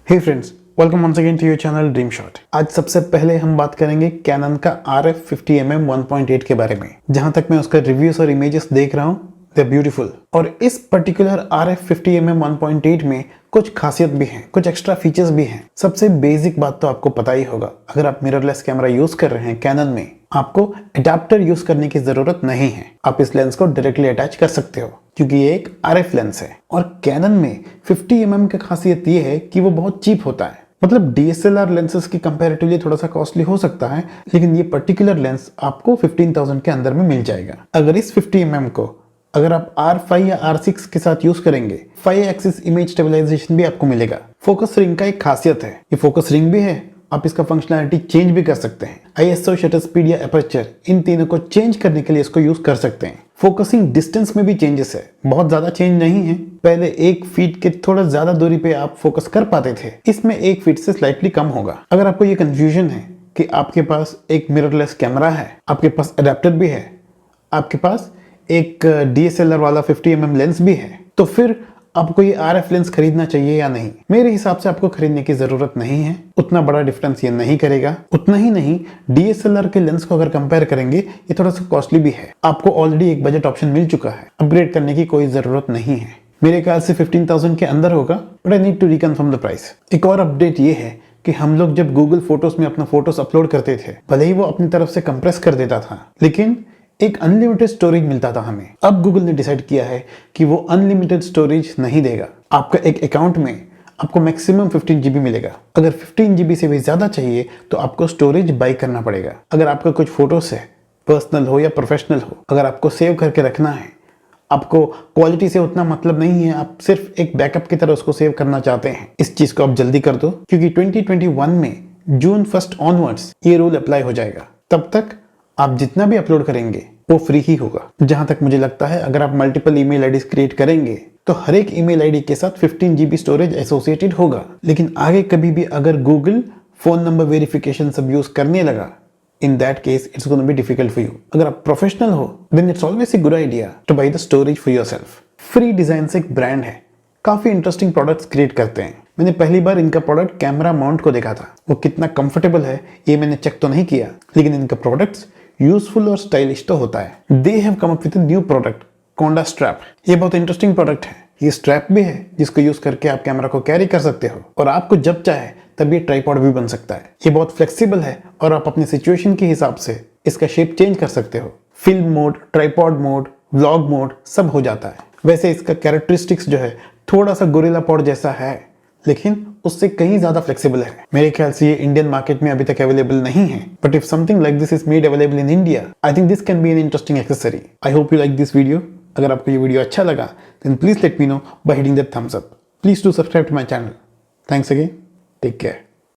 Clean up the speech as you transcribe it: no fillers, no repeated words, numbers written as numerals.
Hey friends, welcome once again to your channel Dreamshot. आज सबसे पहले हम बात करेंगे कैनन का RF 50mm 1.8 के बारे में। जहां तक मैं उसका रिव्यूज और इमेजेस देख रहा हूं, दे आर ब्यूटीफुल। और इस पर्टिकुलर RF 50mm 1.8 में कुछ खासियत भी है, कुछ एक्स्ट्रा फीचर्स भी हैं। सबसे बेसिक बात तो आपको पता ही होगा, अगर आप मिररलेस कैमरा यूज कर रहे हैं कैनन में, आपको अडेप्टर यूज करने की जरूरत नहीं है। आप इस लेंस को डायरेक्टली अटैच कर सकते हो क्योंकि ये एक RF लेंस है। और कैनन में 50mm की खासियत ये है कि वो बहुत चीप होता है। मतलब DSLR लेंसेज की कंपैरेटिवली थोड़ा सा कॉस्टली हो सकता है, लेकिन ये पर्टिकुलर लेंस आपको 15,000 के अंदर में मिल जाएगा। अगर इस 50mm को अगर आप R5 या R6 के साथ यूज करेंगे, 5 एक्सिस इमेज स्टेबलाइजेशन भी आपको मिलेगा। फोकस रिंग का एक खासियत है, ये फोकस रिंग भी है, आप इसका फंक्शनैलिटी चेंज भी कर सकते हैं। ISO, शटर स्पीड या एपर्चर, इन तीनों को चेंज करने के लिए इसको यूज कर सकते हैं। फोकसिंग डिस्टेंस में भी चेंजेस है, बहुत ज्यादा चेंज नहीं है। पहले 1 फीट के थोड़ा ज्यादा दूरी पे आप फोकस कर पाते थे, इसमें 1 फीट से स्लाइटली कम होगा। अगर आपको ये कंफ्यूजन है कि आपके पास एक मिररलेस कैमरा है, आपके पास अडेप्टर भी है, आपके पास एक DSLR वाला 50mm लेंस भी है, तो फिर आपको ये RF लेंस खरीदना चाहिए या नहीं? मेरे हिसाब से आपको खरीदने की जरूरत नहीं है। उतना बड़ा डिफरेंस ये नहीं करेगा। उतना ही नहीं, DSLR के लेंस को अगर कंपेयर करेंगे, ये थोड़ा सा कॉस्टली भी है। आपको ऑलरेडी एक बजट ऑप्शन मिल चुका है, अपग्रेड करने की कोई जरूरत नहीं है। मेरे ख्याल से 15,000 के अंदर होगा, but I need to reconfirm the price. एक और अपडेट ये है कि हम लोग जब गूगल फोटोज में अपना फोटोज अपलोड करते थे, भले ही वो अपनी तरफ से कंप्रेस कर देता था, लेकिन एक अनलिमिटेड स्टोरेज मिलता था हमें। अब गूगल ने डिसाइड किया है कि वो अनलिमिटेड स्टोरेज नहीं देगा। आपका एक अकाउंट में आपको मैक्सिमम 15 GB मिलेगा। अगर 15 GB से भी ज्यादा चाहिए तो आपको स्टोरेज बाय करना पड़ेगा। अगर आपका कुछ फोटोज है, पर्सनल हो या प्रोफेशनल हो, अगर आपको सेव करके रखना है, आपको क्वालिटी से उतना मतलब नहीं है, आप सिर्फ एक बैकअप की तरह उसको सेव करना चाहते हैं, इस चीज को आप जल्दी कर दो, क्योंकि 2021 में जून 1 ऑनवर्ड्स ये रूल अप्लाई हो जाएगा। तब तक आप जितना भी अपलोड करेंगे वो फ्री ही होगा। जहां तक मुझे लगता है, अगर आप मल्टीपल ईमेल आईडीज क्रिएट करेंगे तो हर एक ईमेल आईडी के साथ 15 GB स्टोरेज एसोसिएटेड होगा। लेकिन आगे कभी भी अगर गूगल फोन नंबर वेरिफिकेशन सब यूज करने लगा, in that case it's gonna be difficult for you. अगर आप प्रोफेशनल हो, then it's always a good idea to buy the storage for yourself. Free design से एक ब्रांड है, काफी इंटरेस्टिंग प्रोडक्ट्स क्रिएट करते हैं। मैंने पहली बार इनका प्रोडक्ट कैमरा माउंट को देखा था। वो कितना कंफर्टेबल है ये मैंने चेक तो नहीं किया, लेकिन इनका प्रोडक्ट्स यूजफुल और स्टाइलिश तो होता है। They have come up with a new product, Konda strap. ये बहुत इंटरेस्टिंग प्रोडक्ट है। ये स्ट्रैप भी है जिसको यूज करके आप कैमरा को कैरी कर सकते हो, और आपको जब चाहे तब ये ट्राइपॉड भी बन सकता है। ये बहुत फ्लेक्सिबल है और आप अपनी सिचुएशन के हिसाब से इसका शेप चेंज कर सकते हो। Film mode, tripod mode, vlog mode सब हो जाता है। वैसे इसका कैरेक्टरिस्टिक्स जो है थोड़ा सा गोरिल्ला पॉड जैसा है, लेकिन उससे कहीं ज्यादा फ्लेक्सिबल है। मेरे ख्याल से ये इंडियन मार्केट में अभी तक अवेलेबल नहीं है, but if something like this is made available in India, I think this can be an interesting accessory. I hope you like this video. अगर आपको ये वीडियो अच्छा लगा, then please let me know by hitting that thumbs up. Please do subscribe to my channel. Thanks again, take care.